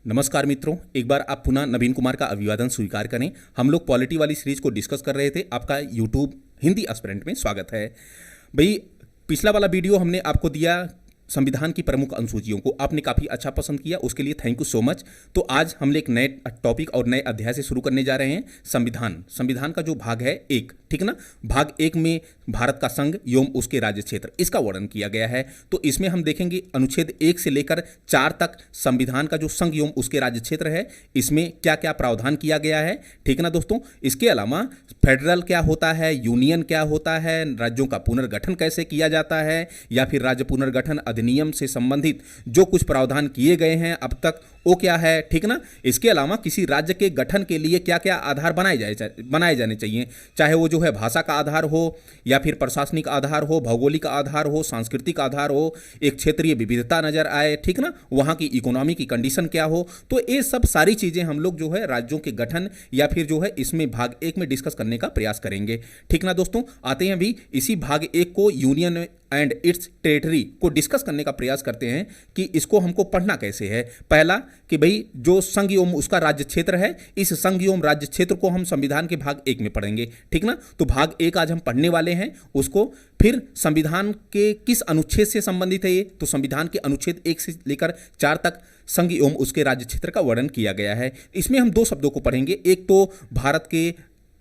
नमस्कार मित्रों, एक बार आप पुनः नवीन कुमार का अभिवादन स्वीकार करें। हम लोग पॉलिटी वाली सीरीज को डिस्कस कर रहे थे। आपका यूट्यूब हिंदी एस्पिरेंट में स्वागत है। भाई, पिछला वाला वीडियो हमने आपको दिया संविधान की प्रमुख अनुसूचियों को, आपने काफ़ी अच्छा पसंद किया, उसके लिए थैंक यू सो मच। तो आज हम एक नए टॉपिक और नए अध्याय से शुरू करने जा रहे हैं। संविधान का जो भाग है एक, ठीक ना। भाग एक में भारत का संघ एवं उसके राज्य क्षेत्र, इसका वर्णन किया गया है। तो इसमें हम देखेंगे अनुच्छेद 1 से लेकर 4 तक संविधान का जो संघ एवं उसके राज्य क्षेत्र है, इसमें क्या क्या प्रावधान किया गया है, ठीक ना दोस्तों। इसके अलावा फेडरल क्या होता है, यूनियन क्या होता है, राज्यों का पुनर्गठन कैसे किया जाता है, या फिर राज्य पुनर्गठन अधिनियम से संबंधित जो कुछ प्रावधान किए गए हैं अब तक, वो क्या है, ठीक ना। इसके अलावा किसी राज्य के गठन के लिए क्या क्या आधार बनाए जाने चाहिए, चाहे वो जो है भाषा का आधार हो, या फिर प्रशासनिक आधार हो, भौगोलिक आधार हो, सांस्कृतिक आधार हो, एक क्षेत्रीय विविधता नजर आए, ठीक ना, वहाँ की इकोनॉमी की कंडीशन क्या हो। तो ये सब सारी चीज़ें हम लोग जो है राज्यों के गठन या फिर जो है इसमें भाग एक में डिस्कस करने का प्रयास करेंगे, ठीक ना दोस्तों। आते हैं अभी इसी भाग एक को, यूनियन एंड इट्स टेरिटरी को डिस्कस करने का प्रयास करते हैं कि इसको हमको पढ़ना कैसे है। पहला कि भाई जो संघ एवं उसका राज्य क्षेत्र है, इस संघ एवं राज्य क्षेत्र को हम संविधान के भाग एक में पढ़ेंगे, ठीक ना। तो भाग एक आज हम पढ़ने वाले हैं उसको। फिर संविधान के किस अनुच्छेद से संबंधित है ये, तो संविधान के अनुच्छेद 1 से लेकर 4 तक संघ एवं उसके राज्य क्षेत्र का वर्णन किया गया है। इसमें हम दो शब्दों को पढ़ेंगे, एक तो भारत के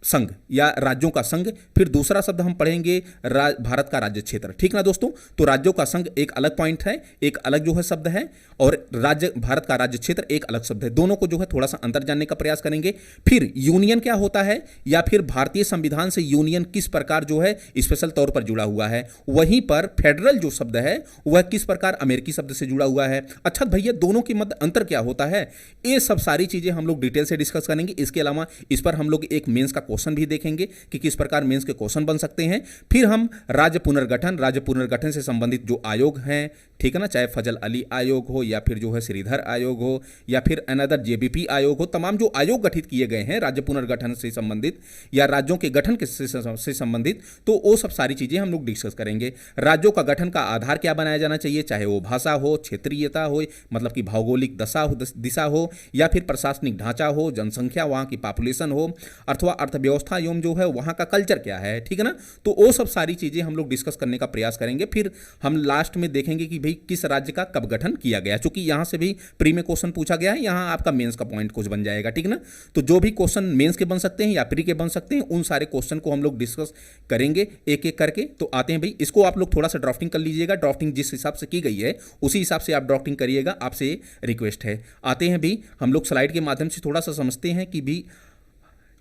संघ या राज्यों का संघ, फिर दूसरा शब्द हम पढ़ेंगे भारत का राज्य क्षेत्र, ठीक ना दोस्तों। तो राज्यों का संघ एक अलग पॉइंट है, एक अलग जो है शब्द है, और भारत का राज्य क्षेत्र एक अलग शब्द है। दोनों को जो है थोड़ा सा अंतर जानने का प्रयास करेंगे। फिर यूनियन क्या होता है, या फिर भारतीय संविधान से यूनियन किस प्रकार जो है स्पेशल तौर पर जुड़ा हुआ है। वहीं पर फेडरल जो शब्द है वह किस प्रकार अमेरिकी शब्द से जुड़ा हुआ है। अच्छा भैया, दोनों के मध्य अंतर क्या होता है, ये सब सारी चीजें हम लोग डिटेल से डिस्कस करेंगे। इसके अलावा इस पर हम लोग एक मेंस का क्वेश्चन भी देखेंगे कि किस प्रकार मेंस के क्वेश्चन बन सकते हैं। फिर हम राज्य पुनर्गठन से संबंधित जो आयोग हैं, ठीक है ना, चाहे फजल अली आयोग हो, या फिर जो है श्रीधर आयोग हो, या फिर अनदर जेबीपी आयोग हो, तमाम जो आयोग गठित किए गए हैं राज्य पुनर्गठन से संबंधित या राज्यों के गठन से संबंधित, तो वो सब सारी चीजें हम लोग डिस्कस करेंगे। राज्यों का गठन का आधार क्या बनाया जाना चाहिए, चाहे वो भाषा हो, क्षेत्रीयता हो, मतलब कि भौगोलिक दिशा हो, या फिर प्रशासनिक ढांचा हो, जनसंख्या, वहां की पॉपुलेशन हो, अथवा अर्थव्यवस्था एवं जो है वहां का कल्चर क्या है, ठीक है ना। तो वो सब सारी चीजें हम लोग डिस्कस करने का प्रयास करेंगे। फिर हम लास्ट में देखेंगे कि भाई किस राज्य का कब गठन किया गया, क्योंकि यहां से भी प्री में क्वेश्चन पूछा गया है, यहां आपका मेंस का पॉइंट कुछ बन जाएगा, ठीक ना। तो जो भी क्वेश्चन मेंस के बन सकते हैं या प्री के बन सकते हैं, उन सारे क्वेश्चन को हम लोग डिस्कस करेंगे एक एक करके। तो आते हैं भाई, इसको आप लोग थोड़ा सा ड्राफ्टिंग कर लीजिएगा। ड्राफ्टिंग जिस हिसाब से की गई है उसी हिसाब से आप ड्राफ्टिंग करिएगा, आपसे रिक्वेस्ट है। आते हैं भाई, हम लोग स्लाइड के माध्यम से थोड़ा सा समझते हैं कि भी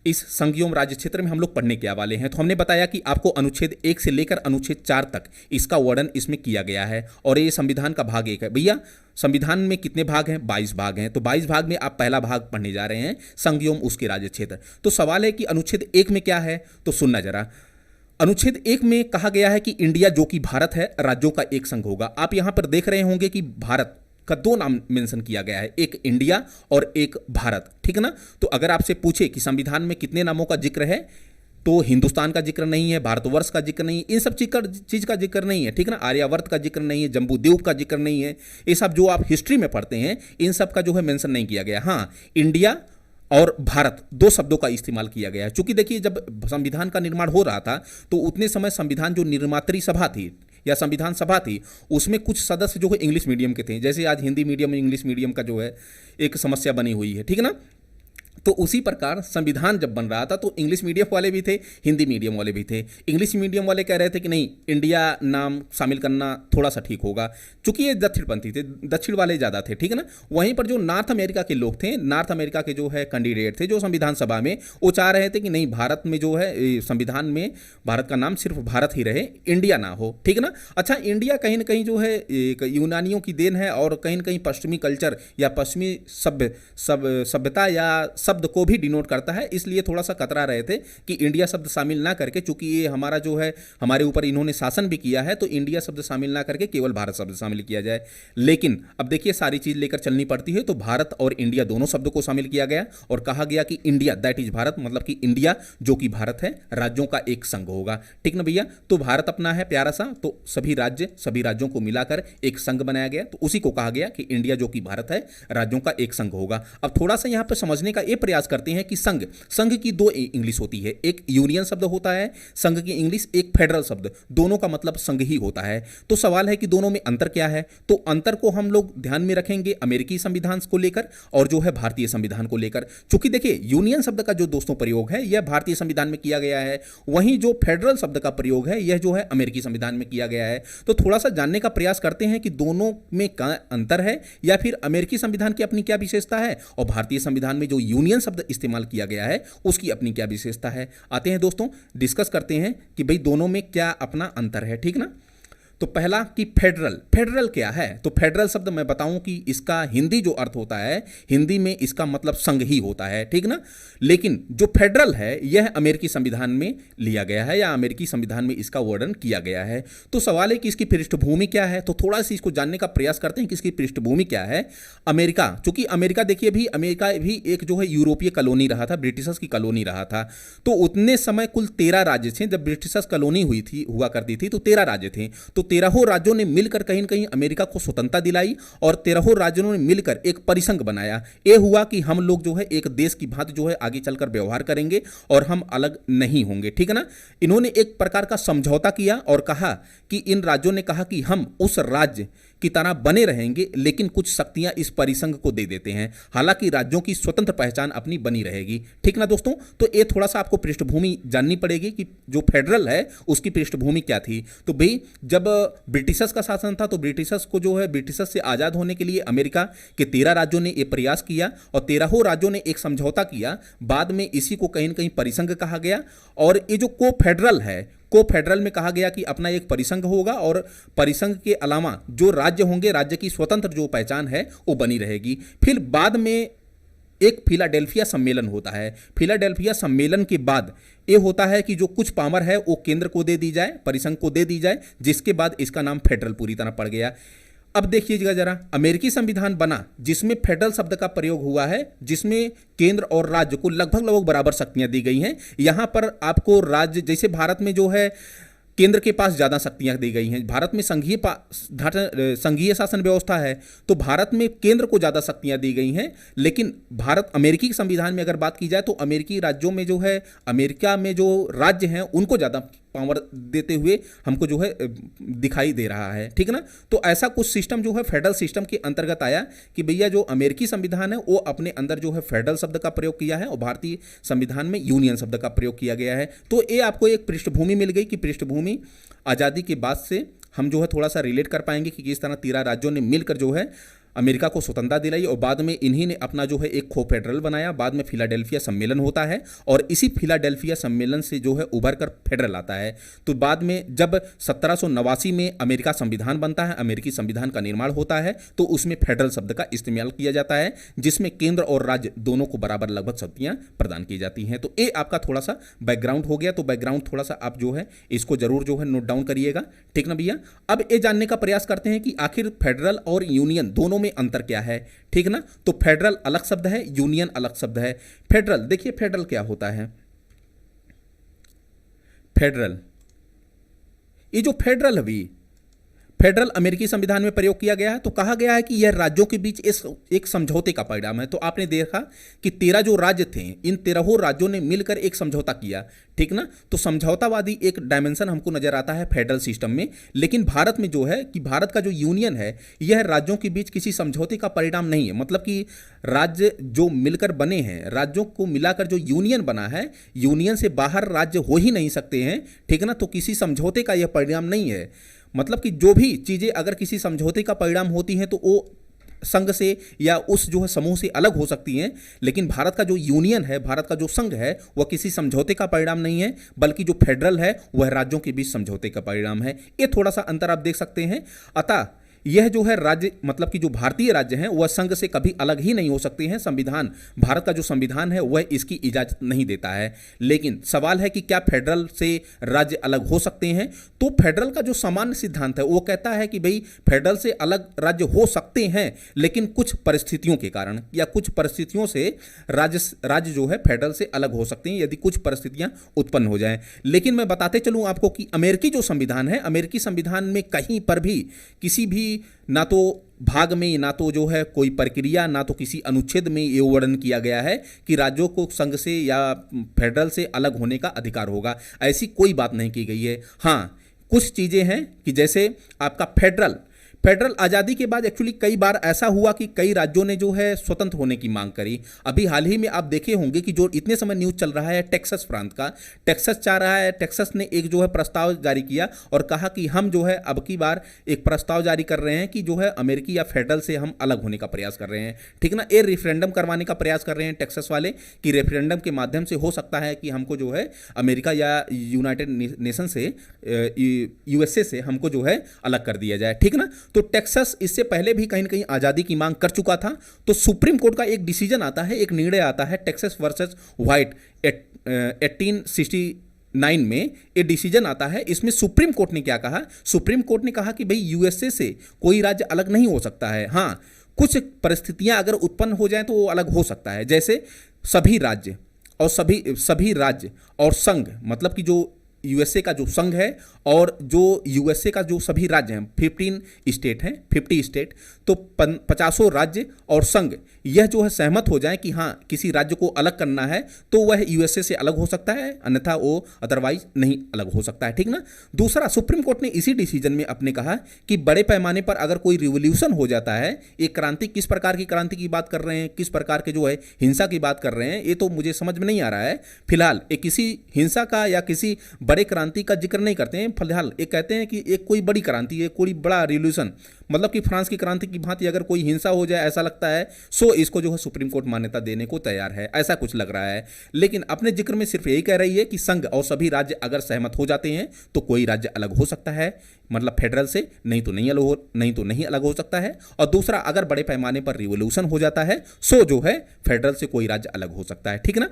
इस संघ एवं राज्य क्षेत्र में हम लोग पढ़ने क्या वाले हैं। तो हमने बताया कि आपको अनुच्छेद 1 से लेकर अनुच्छेद 4 तक इसका वर्णन इसमें किया गया है, और ये संविधान का भाग 1 है। भैया, संविधान में कितने भाग हैं, 22 भाग हैं। तो 22 भाग में आप पहला भाग पढ़ने जा रहे हैं, संघ एवं उसके राज्य क्षेत्र। तो सवाल है कि अनुच्छेद 1 में क्या है, तो सुनना जरा। अनुच्छेद 1 में कहा गया है कि इंडिया, जो कि भारत है, राज्यों का एक संघ होगा। आप यहां पर देख रहे होंगे कि भारत का 2 नाम मेंशन किया गया है, एक इंडिया और एक भारत, ठीक है ना। तो अगर आपसे पूछे कि संविधान में कितने नामों का जिक्र है, तो हिंदुस्तान का जिक्र नहीं है, भारतवर्ष का जिक्र नहीं है, इन सब चीज का जिक्र नहीं है, ठीक ना। आर्यावर्त का जिक्र नहीं है, जम्बू द्वीप का जिक्र नहीं है। ये सब जो आप हिस्ट्री में पढ़ते हैं, इन सब का जो है मेंशन नहीं किया गया। हाँ, इंडिया और भारत 2 शब्दों का इस्तेमाल किया गया है। चूंकि देखिए, जब संविधान का निर्माण हो रहा था तो उतने समय संविधान जो निर्मात्री सभा थी या संविधान सभा थी, उसमें कुछ सदस्य जो है इंग्लिश मीडियम के थे। जैसे आज हिंदी मीडियम इंग्लिश मीडियम का जो है एक समस्या बनी हुई है, ठीक है ना। तो उसी प्रकार संविधान जब बन रहा था तो इंग्लिश मीडियम वाले भी थे, हिंदी मीडियम वाले भी थे। इंग्लिश मीडियम वाले कह रहे थे कि नहीं, इंडिया नाम शामिल करना थोड़ा सा ठीक होगा, चूंकि ये दक्षिणपंथी थे, दक्षिण वाले ज़्यादा थे, ठीक है ना। वहीं पर जो नॉर्थ अमेरिका के लोग थे, नॉर्थ अमेरिका के जो है कैंडिडेट थे जो संविधान सभा में, वो चाह रहे थे कि नहीं, भारत में जो है संविधान में भारत का नाम सिर्फ भारत ही रहे, इंडिया ना हो, ठीक है ना। अच्छा, इंडिया कहीं ना कहीं जो है एक यूनानियों की देन है, और कहीं ना कहीं पश्चिमी कल्चर या पश्चिमी सभ्यता या शब्द को भी डिनोट करता है, इसलिए थोड़ा सा कतरा रहे थे कि इंडिया शब्द शामिल ना करके, चूंकि ये हमारा जो है हमारे ऊपर इन्होंने शासन भी किया है, तो इंडिया शब्द शामिल ना करके केवल भारत शब्द शामिल किया जाए। लेकिन अब देखिए सारी चीज लेकर चलनी पड़ती है, तो भारत और इंडिया दोनों शब्दों को शामिल किया गया और कहा गया कि इंडिया दैट इज भारत, मतलब कि इंडिया जो कि भारत है, राज्यों का एक संघ होगा। ठीक ना भैया? तो भारत अपना है प्यारा सा, तो सभी राज्यों को मिलाकर एक संघ बनाया गया, तो उसी को कहा गया कि इंडिया जो कि भारत है, राज्यों का एक संघ होगा। अब थोड़ा सा यहां पर समझने का यह प्रयास करते हैं कि संघ की दो इंग्लिश होती है, एक यूनियन शब्द होता है संघ की इंग्लिश, एक फेडरल शब्द, दोनों का मतलब संघ ही होता है। तो सवाल है कि दोनों में अंतर क्या है, तो अंतर को हम लोग ध्यान में रखेंगे अमेरिकी संविधान को लेकर और जो है भारतीय संविधान को लेकर। चूंकि देखिए यूनियन शब्द का जो दोस्तों प्रयोग है यह भारतीय संविधान में किया गया है, वहीं जो फेडरल शब्द का प्रयोग है यह जो है अमेरिकी संविधान में किया गया है। तो थोड़ा सा जानने का प्रयास करते हैं कि दोनों में क्या अंतर है, या फिर अमेरिकी संविधान की अपनी क्या विशेषता है और भारतीय संविधान में जो यूनियन शब्द इस्तेमाल किया गया है उसकी अपनी क्या विशेषता है। आते हैं दोस्तों, डिस्कस करते हैं कि भाई दोनों में क्या अपना अंतर है। ठीक ना? तो पहला कि फेडरल क्या है, तो फेडरल शब्द मैं बताऊं कि इसका हिंदी जो अर्थ होता है, हिंदी में इसका मतलब संघ ही होता है। ठीक ना? लेकिन जो फेडरल है यह अमेरिकी संविधान में लिया गया है या अमेरिकी संविधान में इसका वर्णन किया गया है। तो सवाल है कि इसकी पृष्ठभूमि क्या है, तो थोड़ा सा इसको जानने का प्रयास करते हैं कि इसकी पृष्ठभूमि क्या है। अमेरिका, चूंकि अमेरिका देखिए भी, अमेरिका भी एक जो है यूरोपीय कॉलोनी रहा था, ब्रिटिशर्स की कॉलोनी रहा था। तो उतने समय कुल 13 राज्य थे, जब ब्रिटिशर्स कॉलोनी हुआ करती थी तो 13 राज्य थे। तो 13 राज्यों ने मिलकर कहीं न कहीं अमेरिका को स्वतंत्रता दिलाई और 13 राज्यों ने मिलकर एक परिसंघ बनाया। यह हुआ कि हम लोग जो है एक देश की भांति जो है आगे चलकर व्यवहार करेंगे और हम अलग नहीं होंगे। ठीक है ना? इन्होंने एक प्रकार का समझौता किया और कहा कि इन राज्यों ने कहा कि हम उस राज्य की तरह बने रहेंगे, लेकिन कुछ शक्तियां इस परिसंघ को दे देते हैं, हालांकि राज्यों की स्वतंत्र पहचान अपनी बनी रहेगी। ठीक ना दोस्तों? तो ये थोड़ा सा आपको पृष्ठभूमि जाननी पड़ेगी कि जो फेडरल है उसकी पृष्ठभूमि क्या थी। तो भाई जब ब्रिटिशर्स का शासन था तो ब्रिटिशर्स को जो है ब्रिटिशर्स से आज़ाद होने के लिए अमेरिका के 13 राज्यों ने यह प्रयास किया और 13 राज्यों ने एक समझौता किया, बाद में इसी को कहीं न कहीं परिसंघ कहा गया। और ये जो को फेडरल में कहा गया कि अपना एक परिसंघ होगा और परिसंघ के अलावा जो राज्य होंगे, राज्य की स्वतंत्र जो पहचान है वो बनी रहेगी। फिर बाद में एक फिलाडेल्फिया सम्मेलन होता है। फिलाडेल्फिया सम्मेलन के बाद ये होता है कि जो कुछ पावर है वो केंद्र को दे दी जाए, परिसंघ को दे दी जाए, जिसके बाद इसका नाम फेडरल पूरी तरह पड़ गया। अब देखिएगा जरा, अमेरिकी संविधान बना जिसमें फेडरल शब्द का प्रयोग हुआ है, जिसमें केंद्र और राज्य को लगभग बराबर शक्तियां दी गई हैं। यहां पर आपको राज्य, जैसे भारत में जो है केंद्र के पास ज़्यादा शक्तियां दी गई हैं, भारत में संघीय शासन व्यवस्था है, तो भारत में केंद्र को ज़्यादा शक्तियां दी गई हैं। लेकिन अमेरिकी संविधान में अगर बात की जाए तो अमेरिकी राज्यों में जो है, अमेरिका में जो राज्य हैं उनको ज़्यादा पावर देते हुए हमको जो है दिखाई दे रहा है। ठीक ना? तो ऐसा कुछ सिस्टम जो है फेडरल सिस्टम के अंतर्गत आया कि भैया जो अमेरिकी संविधान है वो अपने अंदर जो है फेडरल शब्द का प्रयोग किया है और भारतीय संविधान में यूनियन शब्द का प्रयोग किया गया है। तो ये आपको एक पृष्ठभूमि मिल गई कि पृष्ठभूमि आज़ादी के बाद से हम जो है थोड़ा सा रिलेट कर पाएंगे कि किस तरह 13 राज्यों ने मिलकर जो है अमेरिका को स्वतंत्रता दिलाई और बाद में इन्हीं ने अपना जो है एक को फेडरल बनाया। बाद में फिलाडेल्फिया सम्मेलन होता है और इसी फिलाडेल्फिया सम्मेलन से जो है उभर कर फेडरल आता है। तो बाद में जब 1789 में अमेरिका संविधान बनता है, अमेरिकी संविधान का निर्माण होता है, तो उसमें फेडरल शब्द का इस्तेमाल किया जाता है, जिसमें केंद्र और राज्य दोनों को बराबर लगभग शक्तियां प्रदान की जाती हैं। तो ये आपका थोड़ा सा बैकग्राउंड हो गया। तो बैकग्राउंड थोड़ा सा आप जो है इसको जरूर जो है नोट डाउन करिएगा। ठीक ना भैया? अब ये जानने का प्रयास करते हैं कि आखिर फेडरल और यूनियन दोनों में अंतर क्या है। ठीक ना? तो फेडरल अलग शब्द है, यूनियन अलग शब्द है। फेडरल, देखिए फेडरल क्या होता है। फेडरल, ये जो फेडरल फेडरल अमेरिकी संविधान में प्रयोग किया गया है, तो कहा गया है कि यह राज्यों के बीच एक समझौते का परिणाम है। तो आपने देखा कि 13 जो राज्य थे, इन 13 राज्यों ने मिलकर एक समझौता किया। ठीक ना? तो समझौतावादी एक डायमेंशन हमको नजर आता है फेडरल सिस्टम में। लेकिन भारत में जो है कि भारत का जो यूनियन है यह राज्यों के बीच किसी समझौते का परिणाम नहीं है। मतलब कि राज्य जो मिलकर बने हैं, राज्यों को मिलाकर जो यूनियन बना है, यूनियन से बाहर राज्य हो ही नहीं सकते हैं। ठीक ना? तो किसी समझौते का यह परिणाम नहीं है। मतलब कि जो भी चीज़ें अगर किसी समझौते का परिणाम होती हैं तो वो संघ से या उस जो है समूह से अलग हो सकती हैं। लेकिन भारत का जो यूनियन है, भारत का जो संघ है, वह किसी समझौते का परिणाम नहीं है, बल्कि जो फेडरल है वह राज्यों के बीच समझौते का परिणाम है। ये थोड़ा सा अंतर आप देख सकते हैं। अतः यह जो है राज्य मतलब कि जो भारतीय राज्य हैं वह संघ से कभी अलग ही नहीं हो सकते हैं। संविधान, भारत का जो संविधान है वह इसकी इजाज़त नहीं देता है। लेकिन सवाल है कि क्या फेडरल से राज्य अलग हो सकते हैं? तो फेडरल का जो सामान्य सिद्धांत है वो कहता है कि भाई फेडरल से अलग राज्य हो सकते हैं, लेकिन कुछ परिस्थितियों के कारण या कुछ परिस्थितियों से राज्य जो है फेडरल से अलग हो सकते हैं यदि कुछ परिस्थितियां उत्पन्न हो जाएं। लेकिन मैं बताते चलूं आपको कि अमेरिकी जो संविधान है, अमेरिकी संविधान में कहीं पर भी किसी भी ना तो भाग में, ना तो जो है कोई प्रक्रिया, ना तो किसी अनुच्छेद में ये वर्णन किया गया है कि राज्यों को संघ से या फेडरल से अलग होने का अधिकार होगा। ऐसी कोई बात नहीं की गई है। हाँ, कुछ चीज़ें हैं कि जैसे आपका फेडरल आज़ादी के बाद एक्चुअली कई बार ऐसा हुआ कि कई राज्यों ने जो है स्वतंत्र होने की मांग करी। अभी हाल ही में आप देखे होंगे कि जो इतने समय न्यूज़ चल रहा है टेक्सास प्रांत का, टेक्सास चाह रहा है, टेक्सास ने एक जो है प्रस्ताव जारी किया और कहा कि हम जो है अब की बार एक प्रस्ताव जारी कर रहे हैं कि जो है अमेरिकी या फेडरल से हम अलग होने का प्रयास कर रहे हैं, ठीक ना। ये रेफरेंडम करवाने का प्रयास कर रहे हैं टेक्सास वाले कि रेफरेंडम के माध्यम से हो सकता है कि हमको जो है अमेरिका या यूनाइटेड नेशन से, यूएसए से हमको जो है अलग कर दिया जाए, ठीक ना। तो टेक्सास इससे पहले भी कहीं ना कहीं आज़ादी की मांग कर चुका था। तो सुप्रीम कोर्ट का एक डिसीजन आता है, एक निर्णय आता है टेक्सास वर्सेस व्हाइट 1869 में ये डिसीजन आता है। इसमें सुप्रीम कोर्ट ने क्या कहा? सुप्रीम कोर्ट ने कहा कि भाई यूएसए से कोई राज्य अलग नहीं हो सकता है। हाँ, कुछ परिस्थितियां अगर उत्पन्न हो जाएं तो वो अलग हो सकता है। जैसे सभी राज्य और संघ, मतलब कि जो यूएसए का जो संघ है और जो यूएसए का जो सभी राज्य हैं, 15 स्टेट हैं, 50 स्टेट, तो 50 राज्य और संघ यह जो है सहमत हो जाए कि हाँ किसी राज्य को अलग करना है तो वह यूएसए से अलग हो सकता है, अन्यथा वो अदरवाइज नहीं अलग हो सकता है, ठीक ना। दूसरा, सुप्रीम कोर्ट ने इसी डिसीजन में अपने कहा कि बड़े पैमाने पर अगर कोई रिवोल्यूशन हो जाता है, एक क्रांति, किस प्रकार की क्रांति की बात कर रहे हैं, किस प्रकार के जो है हिंसा की बात कर रहे हैं, ये तो मुझे समझ में नहीं आ रहा है। फिलहाल एक किसी हिंसा का या किसी बड़े क्रांति का जिक्र नहीं करते हैं। फिलहाल एक कहते हैं कि एक कोई बड़ी क्रांति है, कोई बड़ा रिवॉल्यूशन, मतलब कि फ्रांस की क्रांति की भांति अगर कोई हिंसा हो जाए ऐसा लगता है, सो इसको जो है सुप्रीम कोर्ट मान्यता देने को तैयार है, ऐसा कुछ लग रहा है। लेकिन अपने जिक्र में सिर्फ यही कह रही है कि संघ और सभी राज्य अगर सहमत हो जाते हैं तो कोई राज्य अलग हो सकता है, मतलब फेडरल से, नहीं तो नहीं अलग हो सकता है। और दूसरा, अगर बड़े पैमाने पर रिवॉल्यूशन हो जाता है सो जो है फेडरल से कोई राज्य अलग हो सकता है, ठीक ना।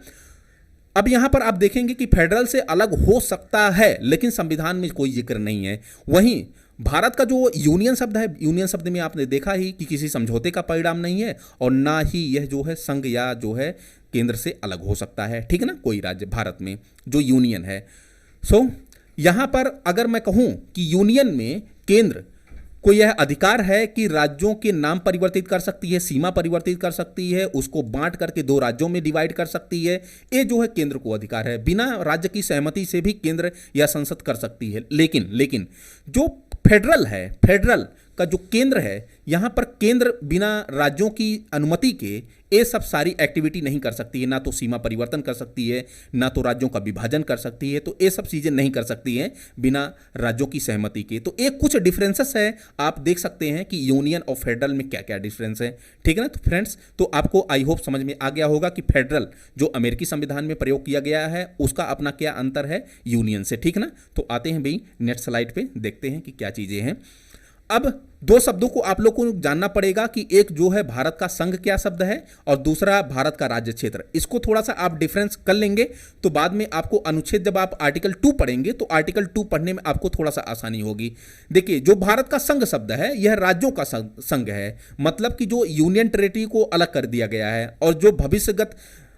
अब यहां पर आप देखेंगे कि फेडरल से अलग हो सकता है लेकिन संविधान में कोई जिक्र नहीं है। वहीं भारत का जो यूनियन शब्द है, यूनियन शब्द में आपने देखा ही कि किसी समझौते का परिणाम नहीं है और ना ही यह जो है संघ या जो है केंद्र से अलग हो सकता है, ठीक है ना, कोई राज्य भारत में जो यूनियन है। सो यहां पर अगर मैं कहूं कि यूनियन में केंद्र को यह अधिकार है कि राज्यों के नाम परिवर्तित कर सकती है, सीमा परिवर्तित कर सकती है, उसको बांट करके 2 राज्यों में डिवाइड कर सकती है, ये जो है केंद्र को अधिकार है। बिना राज्य की सहमति से भी केंद्र या संसद कर सकती है। लेकिन जो फेडरल है, फेडरल का जो केंद्र है, यहाँ पर केंद्र बिना राज्यों की अनुमति के ये सब सारी एक्टिविटी नहीं कर सकती है, ना तो सीमा परिवर्तन कर सकती है, ना तो राज्यों का विभाजन कर सकती है, तो ये सब चीज़ें नहीं कर सकती हैं बिना राज्यों की सहमति के। तो एक कुछ डिफरेंसेस है, आप देख सकते हैं कि यूनियन और फेडरल में क्या क्या डिफरेंस है, ठीक है ना। तो फ्रेंड्स, तो आपको आई होप समझ में आ गया होगा कि फेडरल जो अमेरिकी संविधान में प्रयोग किया गया है उसका अपना क्या अंतर है यूनियन से, ठीक ना। तो आते हैं भाई नेक्स्ट स्लाइड पे, देखते हैं कि क्या चीज़ें हैं। अब 2 शब्दों को आप लोग को जानना पड़ेगा कि एक जो है भारत का संघ क्या शब्द है और दूसरा भारत का राज्य क्षेत्र। इसको थोड़ा सा आप डिफरेंस कर लेंगे तो बाद में आपको अनुच्छेद, जब आप आर्टिकल 2 पढ़ेंगे तो आर्टिकल 2 पढ़ने में आपको थोड़ा सा आसानी होगी। देखिए, जो भारत का संघ शब्द है यह राज्यों का संघ है, मतलब कि जो यूनियन टेरिटरी को अलग कर दिया गया है, और जो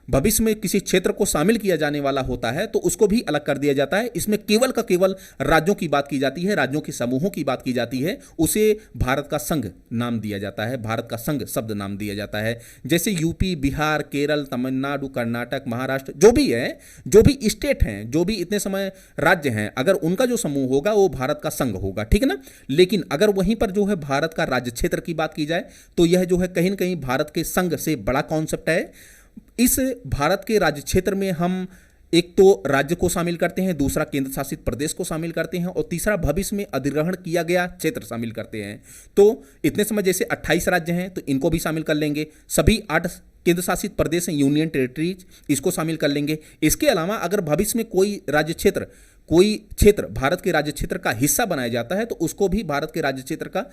भविष्य में किसी क्षेत्र को शामिल किया जाने वाला होता है तो उसको भी अलग कर दिया जाता है। इसमें केवल का केवल राज्यों की बात की जाती है, राज्यों के समूहों की बात की जाती है, उसे भारत का संघ नाम दिया जाता है, भारत का संघ शब्द नाम दिया जाता है। जैसे यूपी, बिहार, केरल, तमिलनाडु, कर्नाटक, महाराष्ट्र, जो भी है, जो भी स्टेट हैं, जो भी इतने समय राज्य हैं, अगर उनका जो समूह होगा वो भारत का संघ होगा, ठीक है ना। लेकिन अगर वहीं पर जो है भारत का राज्य क्षेत्र की बात की जाए तो यह जो है कहीं ना कहीं भारत के संघ से बड़ा कॉन्सेप्ट है। इस भारत के राज्य क्षेत्र में हम एक तो राज्य को शामिल करते हैं, दूसरा केंद्र शासित प्रदेश को शामिल करते हैं और तीसरा भविष्य में अधिग्रहण किया गया क्षेत्र शामिल करते हैं। तो इतने समय जैसे 28 राज्य हैं तो इनको भी शामिल कर लेंगे, सभी 8 केंद्र शासित प्रदेश हैं, यूनियन टेरिटरीज, इसको शामिल कर लेंगे। इसके अलावा अगर भविष्य में कोई क्षेत्र भारत के राज्य क्षेत्र का हिस्सा बनाया जाता है तो उसको भी भारत के राज्य क्षेत्र का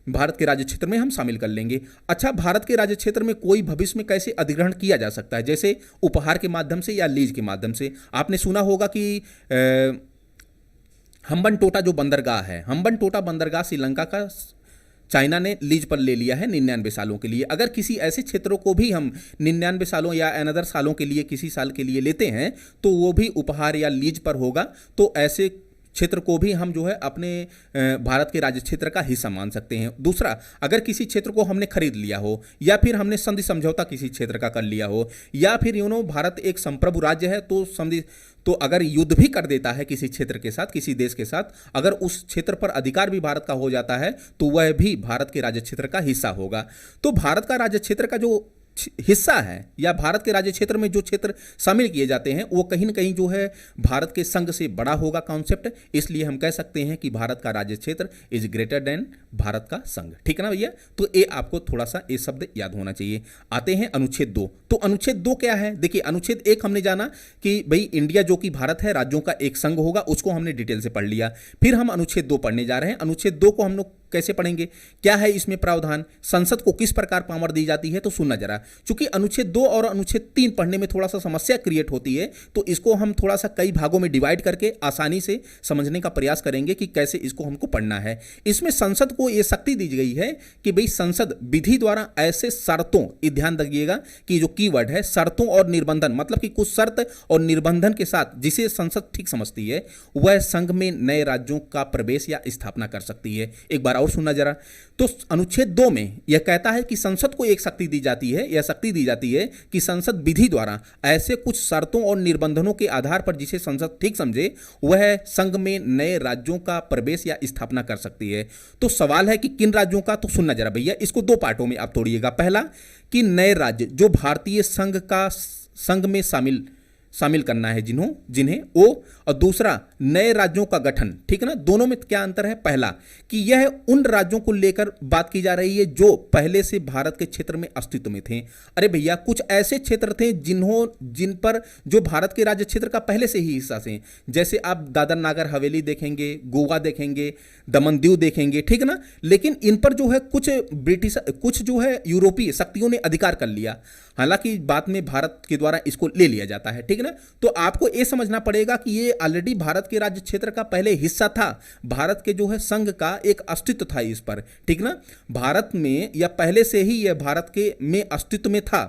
भारत के राज्य क्षेत्र में हम शामिल कर लेंगे। अच्छा, भारत के राज्य क्षेत्र में कोई भविष्य में कैसे अधिग्रहण किया जा सकता है, जैसे उपहार के माध्यम से या लीज के माध्यम से। आपने सुना होगा कि हम्बनटोटा जो बंदरगाह है, हम्बनटोटा बंदरगाह श्रीलंका का चाइना ने लीज पर ले लिया है 99 सालों के लिए। अगर किसी ऐसे क्षेत्रों को भी हम 99 सालों या अनदर सालों के लिए, किसी साल के लिए लेते हैं, तो वो भी उपहार या लीज पर होगा। तो ऐसे क्षेत्र को भी हम जो है अपने भारत के राज्य क्षेत्र का हिस्सा मान सकते हैं। दूसरा, अगर किसी क्षेत्र को हमने खरीद लिया हो, या फिर हमने संधि समझौता किसी क्षेत्र का कर लिया हो, या फिर भारत एक संप्रभु राज्य है, तो अगर युद्ध भी कर देता है किसी क्षेत्र के साथ, किसी देश के साथ, अगर उस क्षेत्र पर अधिकार भी भारत का हो जाता है, तो वह भी भारत के राज्य क्षेत्र का हिस्सा होगा। तो भारत का राज्य क्षेत्र का जो हिस्सा है, या भारत के राज्य क्षेत्र में जो क्षेत्र शामिल किए जाते हैं, वो कहीं ना कहीं जो है भारत के संघ से बड़ा होगा कॉन्सेप्ट। इसलिए हम कह सकते हैं कि भारत का राज्य क्षेत्र इज ग्रेटर देन भारत का संघ। ठीक है ना भैया? तो ये आपको थोड़ा सा ये शब्द याद होना चाहिए। आते हैं अनुच्छेद 2। तो अनुच्छेद 2 क्या है? देखिए, अनुच्छेद 1 हमने जाना कि भाई इंडिया जो कि भारत है, राज्यों का एक संघ होगा, उसको हमने डिटेल से पढ़ लिया। फिर हम अनुच्छेद 2 पढ़ने जा रहे हैं। अनुच्छेद 2 को हम लोग कैसे पढ़ेंगे, क्या है इसमें प्रावधान, संसद को किस प्रकार पावर दी जाती है, तो सुनना जरा। क्योंकि अनुच्छेद 2 और अनुच्छेद 3 पढ़ने में थोड़ा सा समस्या क्रिएट होती है, तो इसको हम थोड़ा सा कई भागों में डिवाइड करके आसानी से समझने का प्रयास करेंगे कि कैसे इसको हमको पढ़ना है। इसमें संसद को यह शक्ति दी गई है कि भाई संसद विधि द्वारा ऐसे शर्तों, ध्यान रखिएगा कि जो कीवर्ड है शर्तों और निर्बंधन, मतलब कि कुछ शर्त और निर्बंधन के साथ जिसे संसद ठीक समझती है, वह संघ में नए राज्यों का प्रवेश या स्थापना कर सकती है। एक बार और सुनना जरा। तो अनुच्छेद 2 में यह कहता है कि संसद को एक शक्ति दी जाती है, यह शक्ति दी जाती है कि संसद विधि द्वारा ऐसे कुछ शर्तों और निर्बंधनों के आधार पर जिसे संसद ठीक समझे, वह संघ में नए राज्यों का प्रवेश या स्थापना कर सकती है। तो सवाल है कि किन राज्यों का, तो सुनना जरा भैया, इसको 2 पार्टों में आप तोड़िएगा। पहला कि नए राज्य जो भारतीय संघ में शामिल करना है जिन्हें ओ, और दूसरा नए राज्यों का गठन। ठीक है ना? दोनों में क्या अंतर है? पहला कि यह उन राज्यों को लेकर बात की जा रही है जो पहले से भारत के क्षेत्र में अस्तित्व में थे। अरे भैया, कुछ ऐसे क्षेत्र थे जिन पर जो भारत के राज्य क्षेत्र का पहले से ही हिस्सा थे। जैसे आप दादर नागर हवेली देखेंगे, गोवा देखेंगे, दमन दीव देखेंगे, ठीक है ना? लेकिन इन पर जो है कुछ जो है यूरोपीय शक्तियों ने अधिकार कर लिया। हालांकि बाद में भारत के द्वारा इसको ले लिया जाता है। ठीक है ना? तो आपको यह समझना पड़ेगा कि ये ऑलरेडी भारत के राज्य क्षेत्र का पहले हिस्सा था। भारत के जो है संघ का एक अस्तित्व था इस पर। ठीक ना? भारत में या पहले से ही यह भारत के में अस्तित्व में था।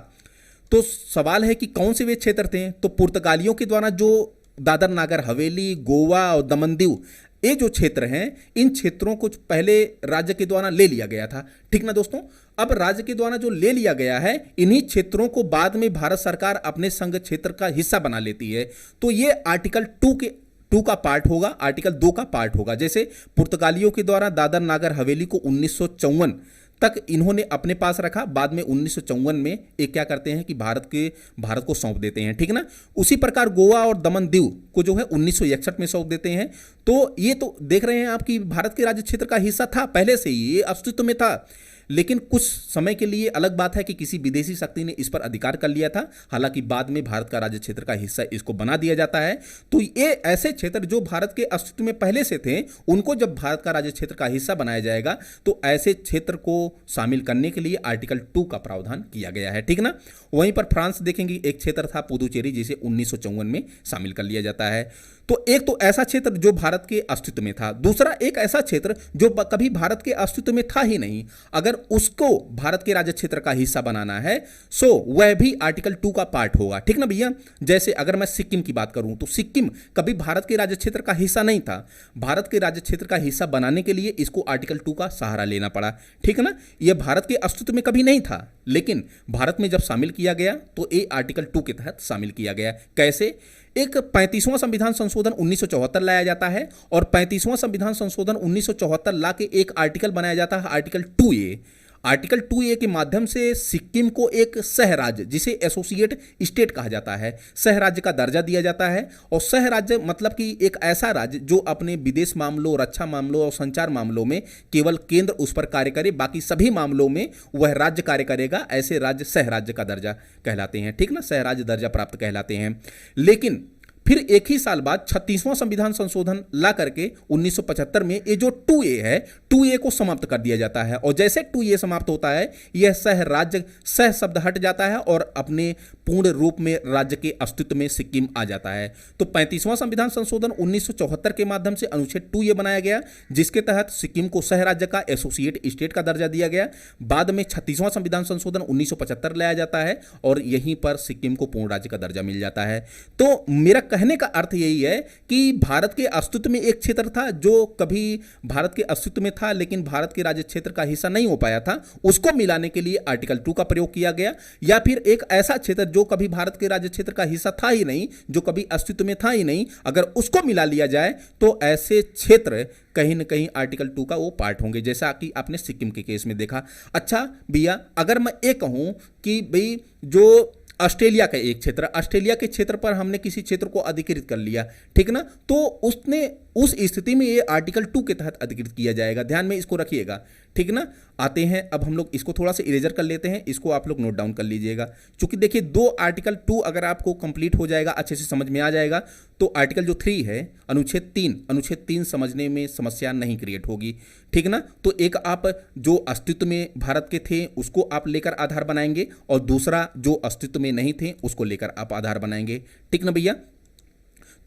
तो सवाल है कि कौन से वे क्षेत्र थे? तो पुर्तगालियों के द्वारा जो दादर नागर हवेली, गोवा और दमन दीव, ये जो क्षेत्र हैं, इन क्षेत्रों को पहले राज्य के द्वारा ले लिया गया था। ठीक ना दोस्तों? अब राज्य के द्वारा जो ले लिया गया है, इन्हीं क्षेत्रों को बाद में भारत सरकार अपने संघ क्षेत्र का हिस्सा बना लेती है। तो ये आर्टिकल 2 का पार्ट होगा, आर्टिकल 2 का पार्ट होगा। जैसे पुर्तगालियों के द्वारा दादर नागर हवेली को 1954 तक इन्होंने अपने पास रखा, बाद में 1954 में एक क्या करते हैं कि भारत को सौंप देते हैं। ठीक ना? उसी प्रकार गोवा और दमन दीव को जो है 1961 में सौंप देते हैं। तो ये तो देख रहे हैं आप कि भारत के राज्य क्षेत्र का हिस्सा था, पहले से ही ये अस्तित्व में था। लेकिन कुछ समय के लिए अलग बात है कि किसी विदेशी शक्ति ने इस पर अधिकार कर लिया था। हालांकि बाद में भारत का राज्य क्षेत्र का हिस्सा इसको बना दिया जाता है। तो ये ऐसे क्षेत्र जो भारत के अस्तित्व में पहले से थे, उनको जब भारत का राज्य क्षेत्र का हिस्सा बनाया जाएगा, तो ऐसे क्षेत्र को शामिल करने के लिए आर्टिकल 2 का प्रावधान किया गया है। ठीक ना? वहीं पर फ्रांस देखेंगे, एक क्षेत्र था पुदुचेरी, जिसे 1954 में शामिल कर लिया जाता है। तो एक तो ऐसा क्षेत्र जो भारत के अस्तित्व में था, दूसरा एक ऐसा क्षेत्र जो कभी भारत के अस्तित्व में था ही नहीं, अगर उसको भारत के राज्य क्षेत्र का हिस्सा बनाना है, सो वह भी आर्टिकल 2 का पार्ट होगा। ठीक ना भैया? जैसे अगर मैं सिक्किम की बात करूं, तो सिक्किम कभी भारत के राज्य क्षेत्र का हिस्सा नहीं था। भारत के राज्य क्षेत्र का हिस्सा बनाने के लिए इसको आर्टिकल 2 का सहारा लेना पड़ा। ठीक है ना? यह भारत के अस्तित्व में कभी नहीं था, लेकिन भारत में जब शामिल किया गया तो ये आर्टिकल 2 के तहत शामिल किया गया। कैसे? एक 35वां संविधान संशोधन 1974 लाया जाता है, और 35वां संविधान संशोधन 1974 ला के एक आर्टिकल बनाया जाता है, आर्टिकल 2A। आर्टिकल 2A के माध्यम से सिक्किम को एक सह राज्य, जिसे एसोसिएट स्टेट कहा जाता है, सह राज्य का दर्जा दिया जाता है। और सह राज्य मतलब कि एक ऐसा राज्य जो अपने विदेश मामलों, रक्षा मामलों और संचार मामलों में केवल केंद्र उस पर कार्य करे, बाकी सभी मामलों में वह राज्य कार्य करेगा। ऐसे राज्य सह राज्य का दर्जा कहलाते हैं। ठीक ना? सह राज्य दर्जा प्राप्त कहलाते हैं। लेकिन फिर एक ही साल बाद 36वां संविधान संशोधन ला करके 1975 में ये जो 2A है, 2A को समाप्त कर दिया जाता है। और जैसे 2A समाप्त होता है, यह सह राज्य, सह शब्द हट जाता है और अपने पूर्ण रूप में राज्य के अस्तित्व में सिक्किम आ जाता है। तो 35वां संविधान संशोधन 1974 के माध्यम से अनुच्छेद 2A बनाया गया, जिसके तहत सिक्किम को सह राज्य का एसोसिएट स्टेट का दर्जा दिया गया। बाद में 36वां संविधान संशोधन 1975 लाया जाता है और यहीं पर सिक्किम को पूर्ण राज्य का दर्जा मिल जाता है। तो मेरा कहने का अर्थ यही है कि भारत के अस्तित्व में एक क्षेत्र था जो कभी भारत के अस्तित्व में था लेकिन भारत के राज्य क्षेत्र का हिस्सा नहीं हो पाया था, उसको मिलाने के लिए आर्टिकल 2 का प्रयोग किया गया। या फिर एक ऐसा क्षेत्र जो कभी भारत के राज्य क्षेत्र का हिस्सा था ही नहीं, जो कभी अस्तित्व में था ही नहीं, अगर उसको मिला लिया जाए तो ऐसे क्षेत्र कहीं ना कहीं आर्टिकल 2 का वो पार्ट होंगे, जैसा कि आपने सिक्किम के केस में देखा। अच्छा भैया, अगर मैं ये कहूं कि भाई जो ऑस्ट्रेलिया का एक क्षेत्र, ऑस्ट्रेलिया के क्षेत्र पर हमने किसी क्षेत्र को अधिकृत कर लिया, ठीक ना, तो उसने उस स्थिति में ये आर्टिकल 2 के तहत अधिकृत किया जाएगा। ध्यान में इसको रखिएगा, ठीक ना। आते हैं अब हम लोग इसको थोड़ा सा इरेजर कर लेते हैं, इसको आप लोग नोट डाउन कर लीजिएगा। क्योंकि देखिए 2 आर्टिकल 2 अगर आपको कंप्लीट हो जाएगा, अच्छे से समझ में आ जाएगा, तो आर्टिकल जो 3 है, अनुच्छेद 3 समझने में समस्या नहीं क्रिएट होगी, ठीक ना। तो एक आप जो अस्तित्व में भारत के थे उसको आप लेकर आधार बनाएंगे और दूसरा जो अस्तित्व में नहीं थे उसको लेकर आप आधार बनाएंगे, ठीक ना भैया।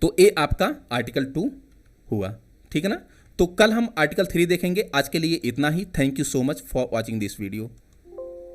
तो ये आपका आर्टिकल 2 हुआ, ठीक है ना। तो कल हम आर्टिकल 3 देखेंगे। आज के लिए इतना ही। Thank you so much for watching this video.